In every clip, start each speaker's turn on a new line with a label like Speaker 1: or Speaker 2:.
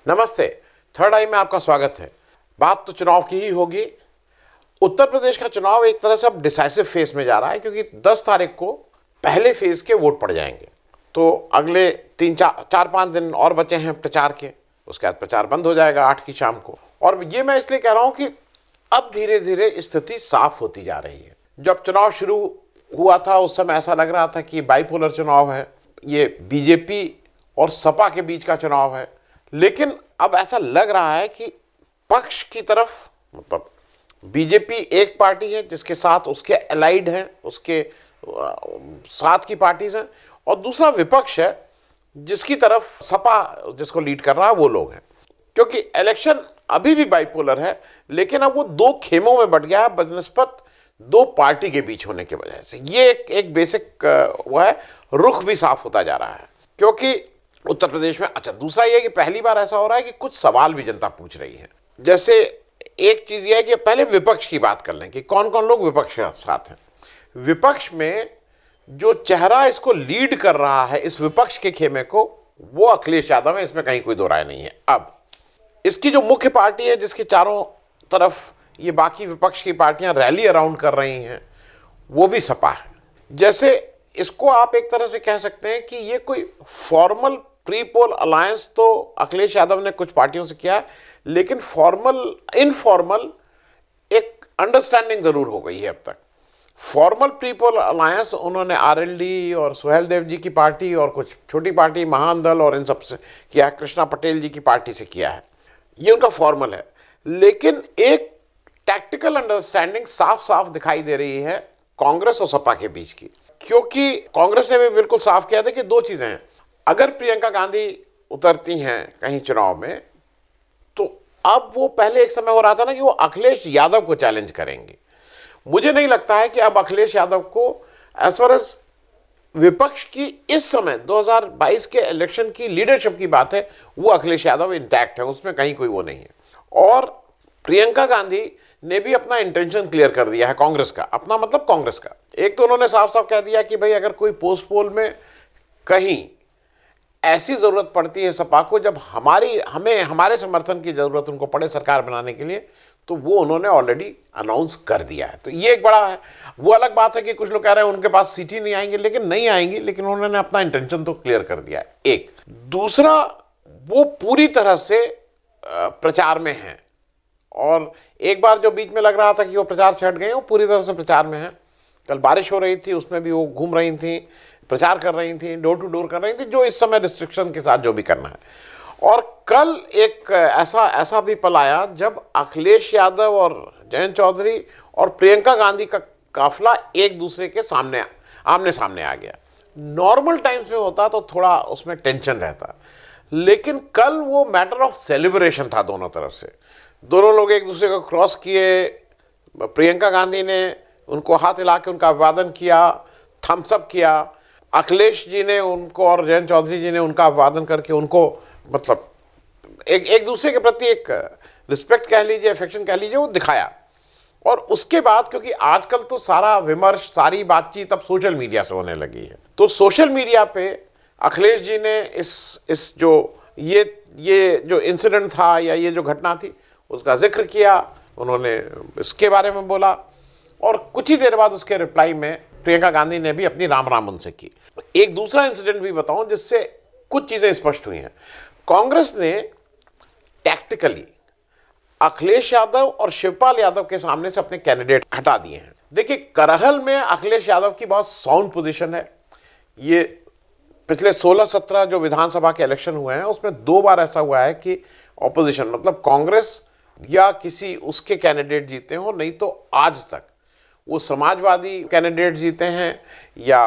Speaker 1: नमस्ते। थर्ड आई में आपका स्वागत है। बात तो चुनाव की ही होगी। उत्तर प्रदेश का चुनाव एक तरह से अब डिसाइसिव फेज में जा रहा है, क्योंकि 10 तारीख को पहले फेज के वोट पड़ जाएंगे। तो अगले 3-4-5 दिन और बचे हैं प्रचार के। उसके बाद प्रचार बंद हो जाएगा 8 की शाम को। और ये मैं इसलिए कह रहा हूं कि अब धीरे धीरे स्थिति साफ होती जा रही है। जब चुनाव शुरू हुआ था उस समय ऐसा लग रहा था कि बाइपोलर चुनाव है, ये बीजेपी और सपा के बीच का चुनाव है। लेकिन अब ऐसा लग रहा है कि पक्ष की तरफ, मतलब बीजेपी एक पार्टी है जिसके साथ उसके अलाइड हैं, उसके साथ की पार्टीज हैं, और दूसरा विपक्ष है जिसकी तरफ सपा जिसको लीड कर रहा है वो लोग हैं। क्योंकि इलेक्शन अभी भी बाइपोलर है, लेकिन अब वो दो खेमों में बट गया है बनिस्बत दो पार्टी के बीच होने की वजह से। ये एक बेसिक वो है, रुख भी साफ होता जा रहा है। क्योंकि उत्तर प्रदेश में, अच्छा दूसरा ये है कि पहली बार ऐसा हो रहा है कि कुछ सवाल भी जनता पूछ रही है। जैसे एक चीज ये है कि पहले विपक्ष की बात कर लें कि कौन कौन लोग विपक्ष के साथ हैं। विपक्ष में जो चेहरा इसको लीड कर रहा है, इस विपक्ष के खेमे को, वो अखिलेश यादव है, इसमें कहीं कोई दो राय नहीं है। अब इसकी जो मुख्य पार्टी है जिसके चारों तरफ ये बाकी विपक्ष की पार्टियां रैली अराउंड कर रही हैं, वो भी सपा है। जैसे इसको आप एक तरह से कह सकते हैं कि ये कोई फॉर्मल प्री पोल अलायंस तो अखिलेश यादव ने कुछ पार्टियों से किया है, लेकिन फॉर्मल इनफॉर्मल एक अंडरस्टैंडिंग जरूर हो गई है अब तक। फॉर्मल प्री पोल अलायंस उन्होंने आरएलडी और सुहेल देव जी की पार्टी और कुछ छोटी पार्टी महान दल और इन सब से किया है, कृष्णा पटेल जी की पार्टी से किया है, ये उनका फॉर्मल है। लेकिन एक टैक्टिकल अंडरस्टैंडिंग साफ साफ दिखाई दे रही है कांग्रेस और सपा के बीच की। क्योंकि कांग्रेस ने भी बिल्कुल साफ किया था कि दो चीजें हैं, अगर प्रियंका गांधी उतरती हैं कहीं चुनाव में, तो अब वो पहले एक समय हो रहा था ना कि वो अखिलेश यादव को चैलेंज करेंगे। मुझे नहीं लगता है कि अब अखिलेश यादव को एज फार एज विपक्ष की इस समय 2022 के इलेक्शन की लीडरशिप की बात है, वो अखिलेश यादव इंटैक्ट है, उसमें कहीं कोई वो नहीं है। और प्रियंका गांधी ने भी अपना इंटेंशन क्लियर कर दिया है कांग्रेस का, अपना मतलब कांग्रेस का। एक तो उन्होंने साफ साफ कह दिया कि भाई अगर कोई पोस्ट पोल में कहीं ऐसी जरूरत पड़ती है सपा को, जब हमारे समर्थन की जरूरत उनको पड़े सरकार बनाने के लिए, तो वो उन्होंने ऑलरेडी अनाउंस कर दिया है। तो ये एक बड़ा है। वो अलग बात है कि कुछ लोग कह रहे हैं उनके पास सीट ही नहीं आएंगे, लेकिन नहीं आएंगी, लेकिन उन्होंने अपना इंटेंशन तो क्लियर कर दिया है। एक दूसरा, वो पूरी तरह से प्रचार में है। और एक बार जो बीच में लग रहा था कि वो प्रचार से हट गए, वो पूरी तरह से प्रचार में है। कल बारिश हो रही थी, उसमें भी वो घूम रही थी, प्रचार कर रही थी, डोर टू डोर कर रही थी, जो इस समय रिस्ट्रिक्शन के साथ जो भी करना है। और कल एक ऐसा भी पल आया जब अखिलेश यादव और जयंत चौधरी और प्रियंका गांधी का काफिला एक दूसरे के सामने आमने सामने आ गया। नॉर्मल टाइम्स में होता तो थोड़ा उसमें टेंशन रहता, लेकिन कल वो मैटर ऑफ सेलिब्रेशन था दोनों तरफ से। दोनों लोग एक दूसरे को क्रॉस किए, प्रियंका गांधी ने उनको हाथ हिला के उनका अभिवादन किया, थम्स अप किया, अखिलेश जी ने उनको और जयंत चौधरी जी ने उनका अभिवादन करके उनको, मतलब एक दूसरे के प्रति एक रिस्पेक्ट कह लीजिए, अफेक्शन कह लीजिए, वो दिखाया। और उसके बाद, क्योंकि आजकल तो सारा विमर्श, सारी बातचीत अब सोशल मीडिया से होने लगी है, तो सोशल मीडिया पे अखिलेश जी ने इस जो ये जो इंसिडेंट था या ये जो घटना थी उसका जिक्र किया, उन्होंने इसके बारे में बोला। और कुछ ही देर बाद उसके रिप्लाई में प्रियंका गांधी ने भी अपनी राम राम उनसे की। एक दूसरा इंसिडेंट भी बताऊं जिससे कुछ चीजें स्पष्ट हुई हैं। कांग्रेस ने टैक्टिकली अखिलेश यादव और शिवपाल यादव के सामने से अपने कैंडिडेट हटा दिए हैं। देखिए, करहल में अखिलेश यादव की बहुत साउंड पोजीशन है। ये पिछले 16-17 जो विधानसभा के इलेक्शन हुए हैं उसमें 2 बार ऐसा हुआ है कि ऑपोजिशन, मतलब कांग्रेस या किसी उसके कैंडिडेट जीते हो, नहीं तो आज तक वो समाजवादी कैंडिडेट जीते हैं या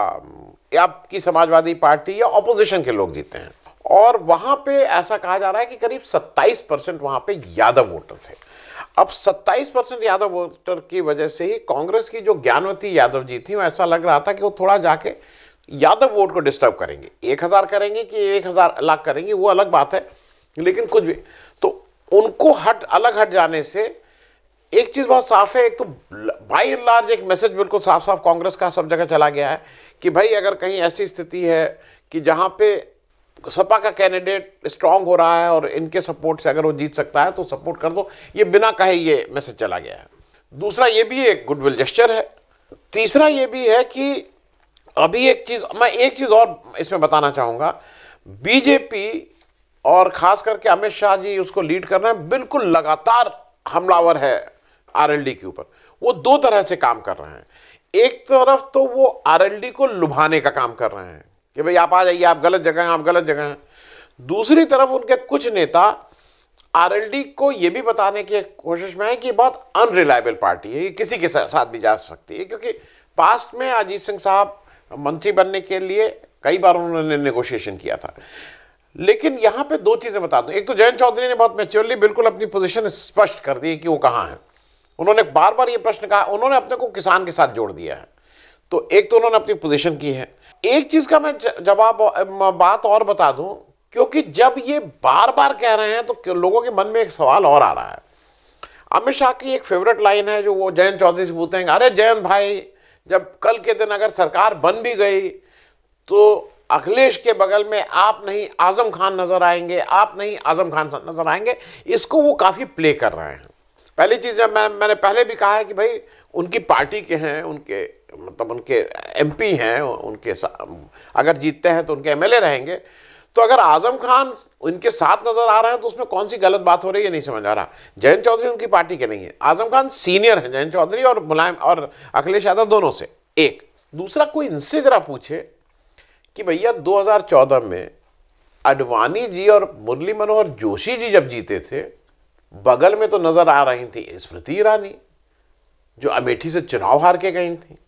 Speaker 1: आपकी समाजवादी पार्टी या ऑपोजिशन के लोग जीते हैं। और वहां पे ऐसा कहा जा रहा है कि करीब 27% वहां पे यादव वोटर थे। अब 27% यादव वोटर की वजह से ही कांग्रेस की जो ज्ञानवती यादव जी थी, वो ऐसा लग रहा था कि वो थोड़ा जाके यादव वोट को डिस्टर्ब करेंगे। 1000 करेंगे कि 1000 अलग करेंगे वो अलग बात है, लेकिन कुछ भी तो उनको अलग हट जाने से एक चीज बहुत साफ है। एक तो बाय एंड लार्ज एक मैसेज बिल्कुल साफ साफ कांग्रेस का सब जगह चला गया है कि भाई अगर कहीं ऐसी स्थिति है कि जहां पे सपा का कैंडिडेट स्ट्रांग हो रहा है और इनके सपोर्ट से अगर वो जीत सकता है तो सपोर्ट कर दो, ये बिना कहे ये मैसेज चला गया है। दूसरा ये भी एक गुडविल जेस्चर है। तीसरा ये भी है कि अभी मैं एक चीज़ और इसमें बताना चाहूँगा, बीजेपी और खास करके अमित शाह जी उसको लीड कर रहे हैं, बिल्कुल लगातार हमलावर है आरएलडी के ऊपर। वो दो तरह से काम कर रहे हैं। एक तरफ तो वो आरएलडी को लुभाने का काम कर रहे हैं कि भाई आप आ जाइए, आप गलत जगह हैं, आप गलत जगह हैं। दूसरी तरफ उनके कुछ नेता आरएलडी को ये भी बताने की कोशिश में है कि बहुत अनरिलायबल पार्टी है, ये किसी के साथ भी जा सकती है, क्योंकि पास्ट में अजीत सिंह साहब मंत्री बनने के लिए कई बार उन्होंने नेगोशिएशन किया था। लेकिन यहां पे दो चीजें बता दूं। एक तो जयंत चौधरी ने बहुत मैच्योरली बिल्कुल अपनी पोजीशन स्पष्ट कर दी कि वो कहां है। उन्होंने बार बार ये प्रश्न कहा, उन्होंने अपने को किसान के साथ जोड़ दिया है। तो एक तो उन्होंने अपनी पोजीशन की है। एक चीज का मैं बात और बता दूं, क्योंकि जब ये बार बार कह रहे हैं तो लोगों के मन में एक सवाल और आ रहा है। अमित शाह की एक फेवरेट लाइन है जो वो जयंत चौधरी से पूछते हैं, अरे जयंत भाई, जब कल के दिन अगर सरकार बन भी गई तो अखिलेश के बगल में आप नहीं आजम खान नजर आएंगे, आप नहीं आजम खान नजर आएंगे। इसको वो काफी प्ले कर रहे हैं। पहली चीज मैंने पहले भी कहा है कि भाई उनकी पार्टी के हैं, उनके मतलब उनके एमपी हैं, उनके अगर जीतते हैं तो उनके एमएलए रहेंगे। तो अगर आजम खान उनके साथ नजर आ रहे हैं तो उसमें कौन सी गलत बात हो रही है, नहीं समझ आ रहा। जयंत चौधरी उनकी पार्टी के नहीं है, आजम खान सीनियर है जयंत चौधरी और मुलायम और अखिलेश यादव दोनों से। एक दूसरा, कोई इनसे जरा पूछे कि भैया 2014 में अडवाणी जी और मुरली मनोहर जोशी जी जब जीते थे, बगल में तो नजर आ रही थी स्मृति ईरानी, जो अमेठी से चुनाव हार के गई थी,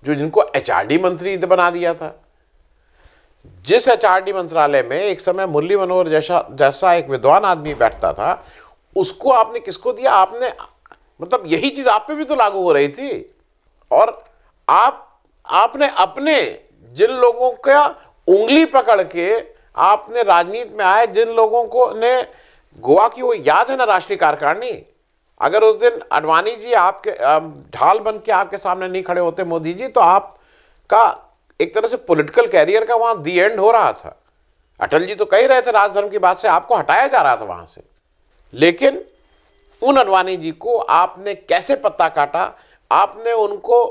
Speaker 1: जो जिनको एचआरडी मंत्री बना दिया था। जिस एचआरडी मंत्रालय में एक समय मुरली मनोहर जैसा एक विद्वान आदमी बैठता था, उसको आपने किसको दिया? आपने, मतलब यही चीज आप पे भी तो लागू हो रही थी। और आपने अपने जिन लोगों का उंगली पकड़ के आपने राजनीति में आए, जिन लोगों को ने गोवा की, वो याद है ना राष्ट्रीय कार्यकारिणी, अगर उस दिन अडवाणी जी आपके ढाल बन के आपके सामने नहीं खड़े होते मोदी जी, तो आपका एक तरह से पॉलिटिकल कैरियर का वहां दी एंड हो रहा था। अटल जी तो कह रहे थे राजधर्म की बात से, आपको हटाया जा रहा था वहां से। लेकिन उन अडवाणी जी को आपने कैसे पत्ता काटा, आपने उनको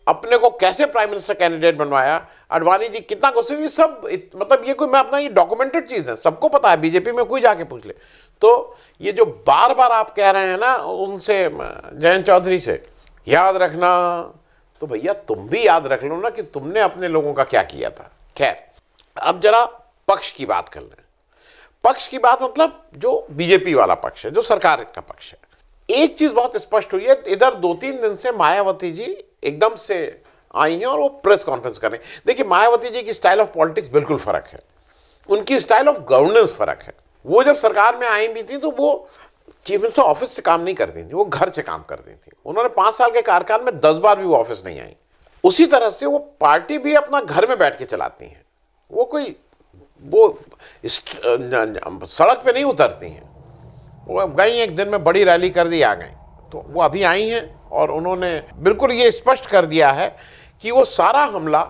Speaker 1: अपने को कैसे प्राइम मिनिस्टर कैंडिडेट बनवाया, अडवाणी जी कितना गुस्से हुए, सब मतलब ये कोई, मैं अपना ये डॉक्यूमेंटेड चीज है, सबको पता है, बीजेपी में कोई जाके पूछ ले। तो ये जो बार बार आप कह रहे हैं ना उनसे, जयंत चौधरी से, याद रखना, तो भैया तुम भी याद रख लो ना कि तुमने अपने लोगों का क्या किया था। खैर, अब जरा पक्ष की बात कर लें। पक्ष की बात मतलब जो बीजेपी वाला पक्ष है, जो सरकार का पक्ष है। एक चीज बहुत स्पष्ट हुई है, इधर 2-3 दिन से मायावती जी एकदम से आई हैं और वो प्रेस कॉन्फ्रेंस कर रहे हैं। देखिए, मायावती जी की स्टाइल ऑफ पॉलिटिक्स बिल्कुल फर्क है, उनकी स्टाइल ऑफ गवर्नेंस फर्क है। वो जब सरकार में आई भी थी तो वो चीफ मिनिस्टर ऑफिस से काम नहीं करती थी, वो घर से काम करती थी। उन्होंने 5 साल के कार्यकाल में 10 बार भी वो ऑफिस नहीं आई। उसी तरह से वो पार्टी भी अपना घर में बैठ के चलाती हैं, वो सड़क पे नहीं उतरती हैं। वो गई एक दिन में बड़ी रैली कर दी, आ गई। तो वो अभी आई हैं और उन्होंने बिल्कुल ये स्पष्ट कर दिया है कि वो सारा हमला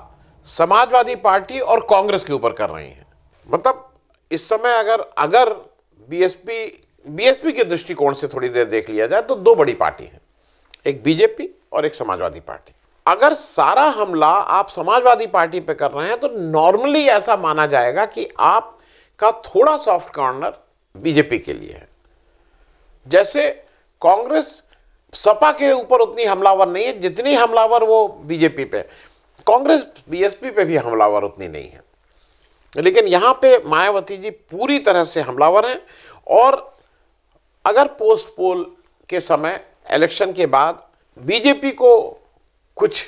Speaker 1: समाजवादी पार्टी और कांग्रेस के ऊपर कर रही हैं। मतलब इस समय अगर बीएसपी के दृष्टिकोण से थोड़ी देर देख लिया जाए तो 2 बड़ी पार्टी हैं, एक बीजेपी और एक समाजवादी पार्टी। अगर सारा हमला आप समाजवादी पार्टी पे कर रहे हैं तो नॉर्मली ऐसा माना जाएगा कि आपका थोड़ा सॉफ्ट कॉर्नर बीजेपी के लिए है। जैसे कांग्रेस सपा के ऊपर उतनी हमलावर नहीं है जितनी हमलावर वो बीजेपी पे, कांग्रेस बीएसपी पे भी हमलावर उतनी नहीं है। लेकिन यहां पे मायावती जी पूरी तरह से हमलावर हैं। और अगर पोस्ट पोल के समय, इलेक्शन के बाद बीजेपी को कुछ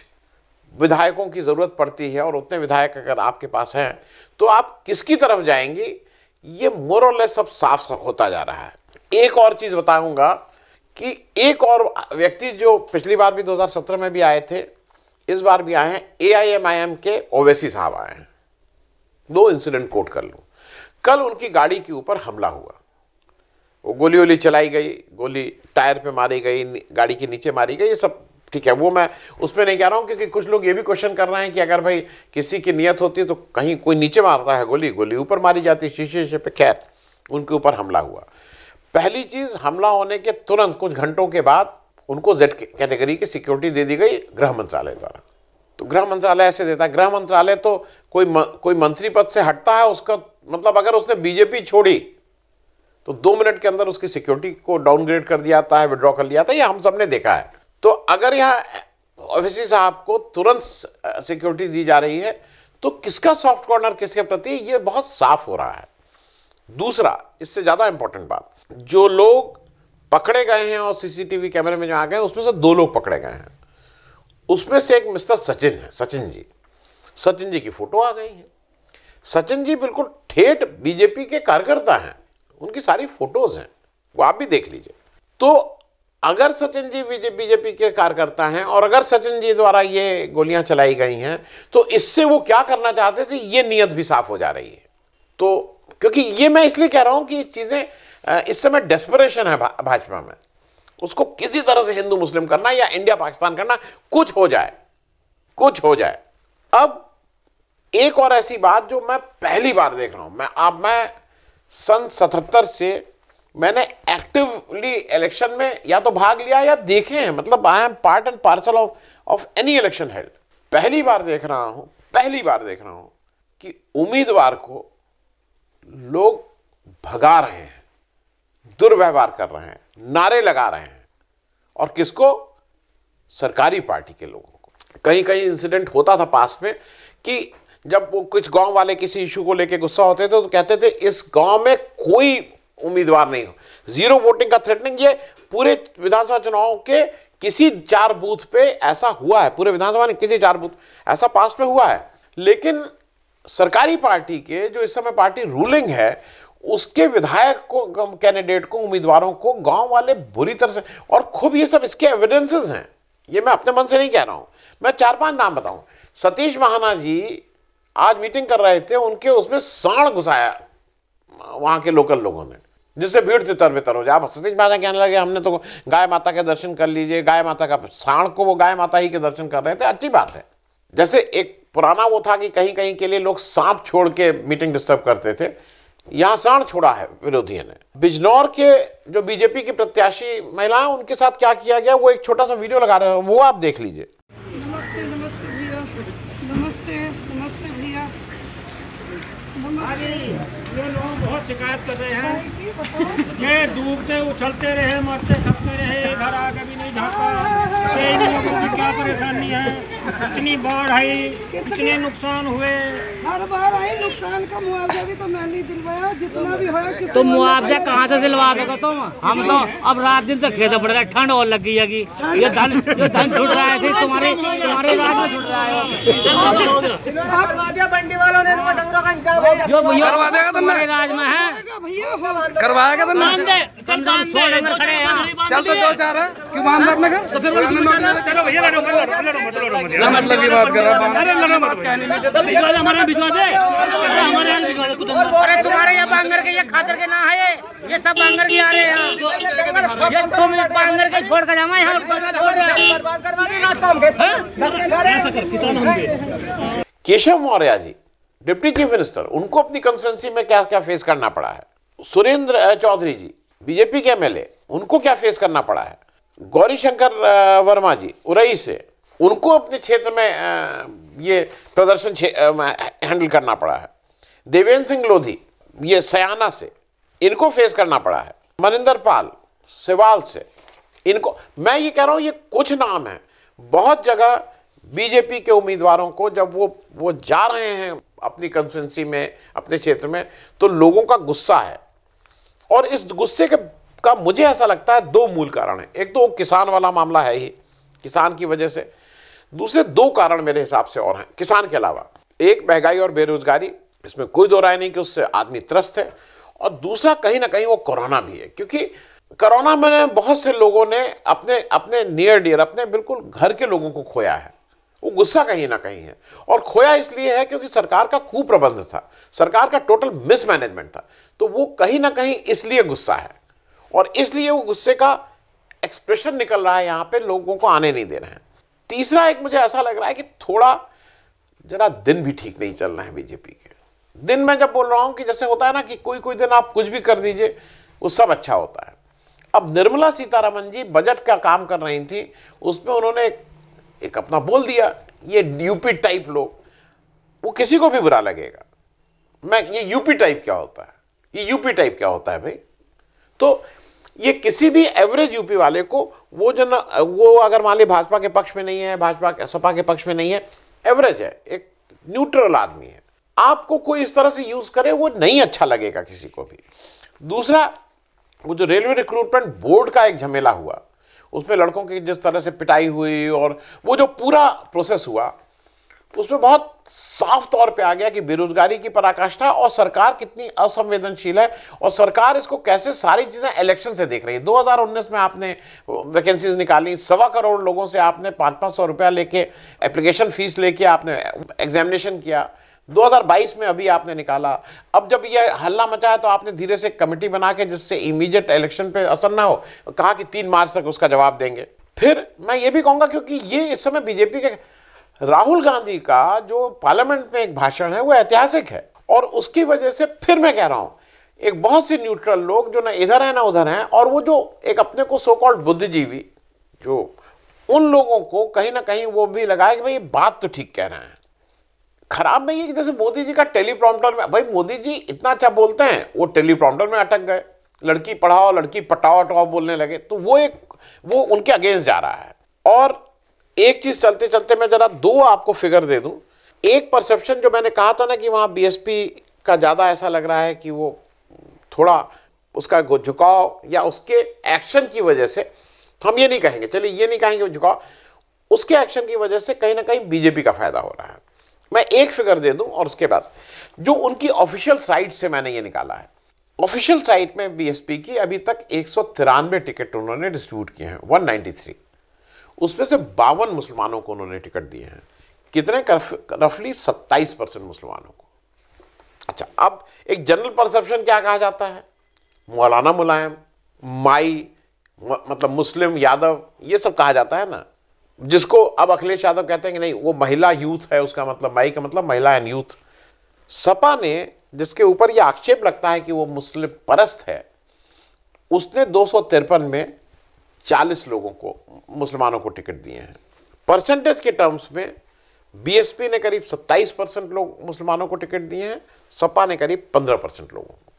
Speaker 1: विधायकों की जरूरत पड़ती है और उतने विधायक अगर आपके पास हैं तो आप किसकी तरफ जाएंगी, ये मोर और लेस सब साफ होता जा रहा है। एक और चीज बताऊंगा कि एक और व्यक्ति जो पिछली बार भी 2017 में भी आए थे, इस बार भी आए हैं, AIMIM के ओवैसी साहब आए हैं। 2 इंसिडेंट कोट कर लूं। कल उनकी गाड़ी के ऊपर हमला हुआ, वो गोली चलाई गई, गोली टायर पे मारी गई, गाड़ी के नीचे मारी गई, ये सब ठीक है, वो मैं उसमें नहीं कह रहा हूँ, क्योंकि कुछ लोग ये भी क्वेश्चन कर रहे हैं कि अगर भाई किसी की नियत होती है तो कहीं कोई नीचे मारता है गोली, गोली ऊपर मारी जाती है शीशे पे। खैर, उनके ऊपर हमला हुआ। पहली चीज, हमला होने के तुरंत कुछ घंटों के बाद उनको जेड कैटेगरी की सिक्योरिटी दे दी गई गृह मंत्रालय द्वारा। तो गृह मंत्रालय ऐसे देता है, गृह मंत्रालय तो कोई मंत्री पद से हटता है, उसका मतलब अगर उसने बीजेपी छोड़ी तो 2 मिनट के अंदर उसकी सिक्योरिटी को डाउनग्रेड कर दिया जाता है, विड्रॉ कर लिया जाता है। ये हम सब ने देखा है। तो अगर यहाँ ओवैसी साहब को तुरंत सिक्योरिटी दी जा रही है तो किसका सॉफ्ट कॉर्नर किसके प्रति, ये बहुत साफ हो रहा है। दूसरा, इससे ज्यादा इंपॉर्टेंट बात, जो लोग पकड़े गए हैं और सीसीटीवी कैमरे में जो आ गए, उसमें से 2 लोग पकड़े गए हैं। उसमें से एक मिस्टर सचिन है, सचिन जी की फोटो आ गई है। सचिन जी बिल्कुल ठेठ बीजेपी के कार्यकर्ता हैं, उनकी सारी फोटोज हैं, वो आप भी देख लीजिए। तो अगर सचिन जी बीजेपी के कार्यकर्ता हैं और अगर सचिन जी द्वारा ये गोलियां चलाई गई हैं, तो इससे वो क्या करना चाहते थे, ये नीयत भी साफ हो जा रही है। तो क्योंकि ये मैं इसलिए कह रहा हूं कि चीजें इस समय डेस्परेशन है भाजपा में, उसको किसी तरह से हिंदू मुस्लिम करना या इंडिया पाकिस्तान करना, कुछ हो जाए। अब एक और ऐसी बात जो मैं पहली बार देख रहा हूं, मैं सन 77 से मैंने एक्टिवली इलेक्शन में या तो भाग लिया या देखे हैं, मतलब I am part and parcel of any election held. पहली बार देख रहा हूं कि उम्मीदवार को लोग भगा रहे हैं, दुर्व्यवहार कर रहे हैं, नारे लगा रहे हैं, और किसको, सरकारी पार्टी के लोगों को। कहीं कहीं इंसिडेंट होता था पास में कि जब वो कुछ गांव वाले किसी इशू को लेके गुस्सा होते थे तो कहते थे इस गांव में कोई उम्मीदवार नहीं हो, 0 वोटिंग का थ्रेटनिंग। ये पूरे विधानसभा चुनाव के किसी 4 बूथ पे ऐसा हुआ है, पूरे विधानसभा में किसी 4 बूथ ऐसा पास में हुआ है। लेकिन सरकारी पार्टी के जो इस समय पार्टी रूलिंग है, उसके विधायक को, कैंडिडेट को, उम्मीदवारों को गांव वाले बुरी तरह से, और खूब ये सब इसके एविडेंसेस हैं, ये मैं अपने मन से नहीं कह रहा हूं। मैं 4-5 नाम बताऊं। सतीश महाना जी आज मीटिंग कर रहे थे, उनके उसमें सांड घुसाया वहां के लोकल लोगों ने, जिससे भीड़ तितर बितर हो जाए। आप सतीश महाना कहने लगे हमने तो गाय माता के दर्शन कर लीजिए, गाय माता का, सांड को वो गाय माता ही के दर्शन कर रहे थे, अच्छी बात है। जैसे एक पुराना वो था कि कहीं कहीं के लिए लोग सांप छोड़ के मीटिंग डिस्टर्ब करते थे, यहां सांड छोड़ा है विरोधियों ने। बिजनौर के जो बीजेपी की प्रत्याशी महिलाएं, उनके साथ क्या किया गया, वो एक छोटा सा वीडियो लगा रहे हैं, वो आप देख लीजिए।
Speaker 2: नमस्ते भैया, नमस्ते भैया।
Speaker 3: ये लोग बहुत शिकायत कर रहे हैं, ये डूबते उछलते रहे, मरते सबते रहे, घर आगे भी नहीं झाँका। इन लोगों की क्या परेशानी है, इतनी बाढ़ आई, इतने नुकसान हुए।
Speaker 2: हर बार आई, नुकसान का मुआवजा भी तो मैं नहीं दिलवाया, जितना भी होया।
Speaker 4: तो मुआवजा कहाँ से दिलवा दोगे तुम? हम तो अब रात दिन तक खेत पड़ रहा है, ठंड और लग गई है। ये धन छुट रहा है, तुम्हारे राज में छुट रहा है।
Speaker 3: बंडी वालों ने
Speaker 4: जो भैया तुम्हारे राज में है,
Speaker 3: करवाया क्या तुमने?
Speaker 4: चंदन 100 डंगर खड़े हैं,
Speaker 3: चल तो 2-4 है, क्यों बांध रखने का? तो फिर चलो भैया, लड़ो मतलब की बात कर रहा हूँ।
Speaker 4: हमारे भिजवा दे, अरे तुम्हारे यहाँ बांगर के ये खातर के ना है, ये सब बांगर के आ रहे हैं। ये तुम बांगर के छोड़ कर जाना यहाँ।
Speaker 1: Keshav Maurya ji, deputy chief minister, उनको अपनी कंस्टिट्यूंसी में क्या क्या फेस करना पड़ा है। सुरेंद्र चौधरी जी, बीजेपी के एमएलए, उनको क्या फेस करना पड़ा है। गौरी शंकर वर्मा जी उरई से, उनको अपने क्षेत्र में ये प्रदर्शन हैंडल करना पड़ा है। देवेंद्र सिंह लोधी, ये सयाना से, इनको फेस करना पड़ा है। मनिंदर पाल सिवाल से, इनको, मैं ये कह रहा हूं, ये कुछ नाम है। बहुत जगह बीजेपी के उम्मीदवारों को जब वो जा रहे हैं अपनी कंस्टिट्यूंसी में, अपने क्षेत्र में, तो लोगों का गुस्सा है। और इस गुस्से का मुझे ऐसा लगता है 2 मूल कारण है। एक तो किसान वाला मामला है ही, किसान की वजह से। दूसरे 2 कारण मेरे हिसाब से और हैं किसान के अलावा। एक, महंगाई और बेरोजगारी, इसमें कोई 2 राय नहीं कि उससे आदमी त्रस्त है। और दूसरा, कहीं ना कहीं वो कोरोना भी है, क्योंकि कोरोना में बहुत से लोगों ने अपने नियर डियर, अपने बिल्कुल घर के लोगों को खोया है। वो गुस्सा कहीं ना कहीं है, और खोया इसलिए है क्योंकि सरकार का कुप्रबंध था, सरकार का टोटल मिसमैनेजमेंट था। तो वो कहीं ना कहीं इसलिए गुस्सा है, और इसलिए वो गुस्से का एक्सप्रेशन निकल रहा है यहाँ पे, लोगों को आने नहीं दे रहे हैं। तीसरा एक मुझे ऐसा लग रहा है कि थोड़ा जरा दिन भी ठीक नहीं चल रहे हैं बीजेपी के। दिन में जब बोल रहा हूं कि जैसे होता है ना कि कोई दिन आप कुछ भी कर दीजिए वो सब अच्छा होता है। अब निर्मला सीतारमण जी बजट का काम कर रही थी, उसमें उन्होंने एक अपना बोल दिया, ये यूपी टाइप लोग, वो किसी को भी बुरा लगेगा। ये यूपी टाइप क्या होता है, ये यूपी टाइप क्या होता है भाई? तो ये किसी भी एवरेज यूपी वाले को, वो अगर मान ली भाजपा के पक्ष में नहीं है, भाजपा सपा के पक्ष में नहीं है, एवरेज है, एक न्यूट्रल आदमी है, आपको कोई इस तरह से यूज करे वो नहीं अच्छा लगेगा किसी को भी। दूसरा, वो जो रेलवे रिक्रूटमेंट बोर्ड का एक झमेला हुआ, उसमें लड़कों की जिस तरह से पिटाई हुई और वो जो पूरा प्रोसेस हुआ, उसमें बहुत साफ तौर पे आ गया कि बेरोजगारी की पराकाष्ठा और सरकार कितनी असंवेदनशील है, और सरकार इसको कैसे सारी चीजें इलेक्शन से देख रही है। 2019 में आपने वैकेंसीज निकाली, 1.25 करोड़ लोगों से आपने 500-500 रुपया लेके एप्लीकेशन फीस लेके आपने एग्जामिनेशन किया। 2022 में अभी आपने निकाला। अब जब ये हल्ला मचा है तो आपने धीरे से कमेटी बना के, जिससे इमीडिएट इलेक्शन पे असर ना हो, कहा कि 3 मार्च तक उसका जवाब देंगे। फिर मैं ये भी कहूंगा, क्योंकि ये इस समय बीजेपी के राहुल गांधी का जो पार्लियामेंट में एक भाषण है वो ऐतिहासिक है, और उसकी वजह से फिर मैं कह रहा हूं, एक बहुत से न्यूट्रल लोग जो ना इधर है ना उधर हैं, और वो जो एक अपने को सो कॉल्ड बुद्धिजीवी, जो उन लोगों को कहीं ना कहीं वो भी लगाए कि भाई ये बात तो ठीक कह रहे हैं। खराब नहीं है कि जैसे मोदी जी का टेलीप्रॉम्प्टर में, भाई मोदी जी इतना अच्छा बोलते हैं, वो टेलीप्रॉम्प्टर में अटक गए, लड़की पढ़ाओ लड़की पटाओ टटाओ बोलने लगे, तो वो उनके अगेंस्ट जा रहा है। और एक चीज चलते चलते मैं जरा 2 आपको फिगर दे दूं। एक परसेप्शन जो मैंने कहा था ना कि वहां बीएसपी का ज्यादा ऐसा लग रहा है कि वो थोड़ा उसका झुकाव या उसके एक्शन की वजह से, हम ये नहीं कहेंगे, चलिए ये नहीं कहेंगे झुकाव, उसके एक्शन की वजह से कहीं ना कहीं बीजेपी का फायदा हो रहा है। मैं एक फिगर दे दूं और उसके बाद जो उनकी ऑफिशियल साइट से मैंने ये निकाला है। ऑफिशियल साइट में बीएसपी की अभी तक 193 टिकट उन्होंने डिस्ट्रीब्यूट किए हैं, 193, उसमें से 52 मुसलमानों को उन्होंने टिकट दिए हैं। कितने? रफली 27% मुसलमानों को। अच्छा, अब एक जनरल परसेप्शन क्या कहा जाता है, मौलाना मुलायम, माई मतलब मुस्लिम यादव, ये सब कहा जाता है ना, जिसको अब अखिलेश यादव कहते हैं कि नहीं वो महिला यूथ है, उसका मतलब माई का मतलब महिला एंड यूथ। सपा ने, जिसके ऊपर यह आक्षेप लगता है कि वो मुस्लिम परस्त है, उसने 253 में 40 लोगों को, मुसलमानों को टिकट दिए हैं। परसेंटेज के टर्म्स में बीएसपी ने करीब 27% लोग मुसलमानों को टिकट दिए हैं, सपा ने करीब 15% लोगों को।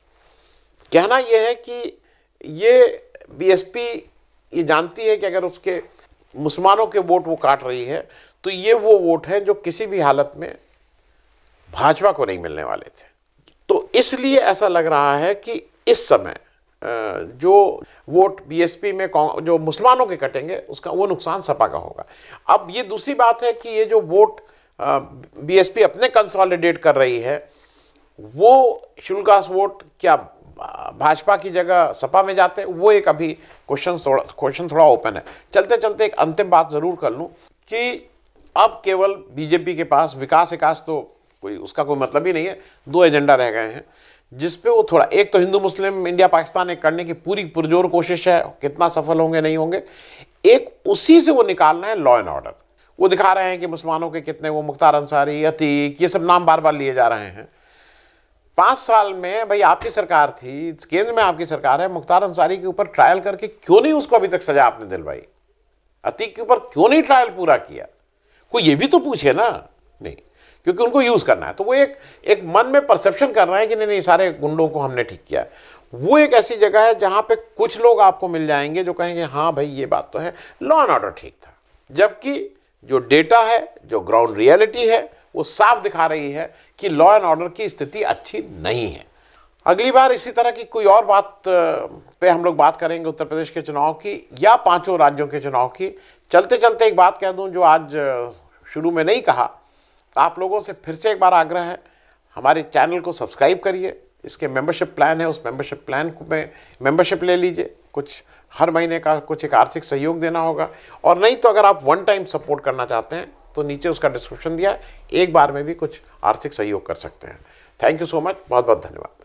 Speaker 1: कहना यह है कि ये बीएसपी ये जानती है कि अगर उसके मुसलमानों के वोट वो काट रही है तो ये वो वोट है जो किसी भी हालत में भाजपा को नहीं मिलने वाले थे। तो इसलिए ऐसा लग रहा है कि इस समय जो वोट बीएसपी में जो मुसलमानों के कटेंगे उसका वो नुकसान सपा का होगा। अब ये दूसरी बात है कि ये जो वोट बीएसपी अपने कंसोलिडेट कर रही है, वो शेड्यूल कास्ट वोट क्या भाजपा की जगह सपा में जाते, वो एक अभी क्वेश्चन थोड़ा ओपन है। चलते चलते एक अंतिम बात जरूर कर लूं कि अब केवल बीजेपी के पास विकास तो उसका कोई मतलब ही नहीं है, 2 एजेंडा रह गए हैं जिसपे वो थोड़ा, एक तो हिंदू मुस्लिम इंडिया पाकिस्तान एक करने की पूरी पुरजोर कोशिश है, कितना सफल होंगे नहीं होंगे, एक उसी से वो निकालना है लॉ एंड ऑर्डर। वो दिखा रहे हैं कि मुसलमानों के कितने, वो मुख्तार अंसारी, अतीक, ये सब नाम बार बार लिए जा रहे हैं। 5 साल में भाई आपकी सरकार थी, केंद्र में आपकी सरकार है, मुख्तार अंसारी के ऊपर ट्रायल करके क्यों नहीं उसको अभी तक सजा आपने दिलवाई? अतीक के ऊपर क्यों नहीं ट्रायल पूरा किया? कोई ये भी तो पूछे ना। नहीं, क्योंकि उनको यूज करना है, तो वो एक मन में परसेप्शन कर रहे हैं कि नहीं सारे गुंडों को हमने ठीक किया। वो एक ऐसी जगह है जहां पे कुछ लोग आपको मिल जाएंगे जो कहेंगे हाँ भाई ये बात तो है, लॉ एंड ऑर्डर ठीक था, जबकि जो डेटा है, जो ग्राउंड रियलिटी है, वो साफ दिखा रही है कि लॉ एंड ऑर्डर की स्थिति अच्छी नहीं है। अगली बार इसी तरह की कोई और बात पे हम लोग बात करेंगे, उत्तर प्रदेश के चुनाव की या 5 राज्यों के चुनाव की। चलते चलते एक बात कह दूं जो आज शुरू में नहीं कहा, आप लोगों से फिर से एक बार आग्रह है, हमारे चैनल को सब्सक्राइब करिए। इसके मेंबरशिप प्लान है, उस मेंबरशिप प्लान में मेंबरशिप ले लीजिए, कुछ हर महीने का कुछ एक आर्थिक सहयोग देना होगा, और नहीं तो अगर आप 1 टाइम सपोर्ट करना चाहते हैं तो नीचे उसका डिस्क्रिप्शन दिया है, एक बार में भी कुछ आर्थिक सहयोग कर सकते हैं। थैंक यू सो मच, बहुत बहुत धन्यवाद।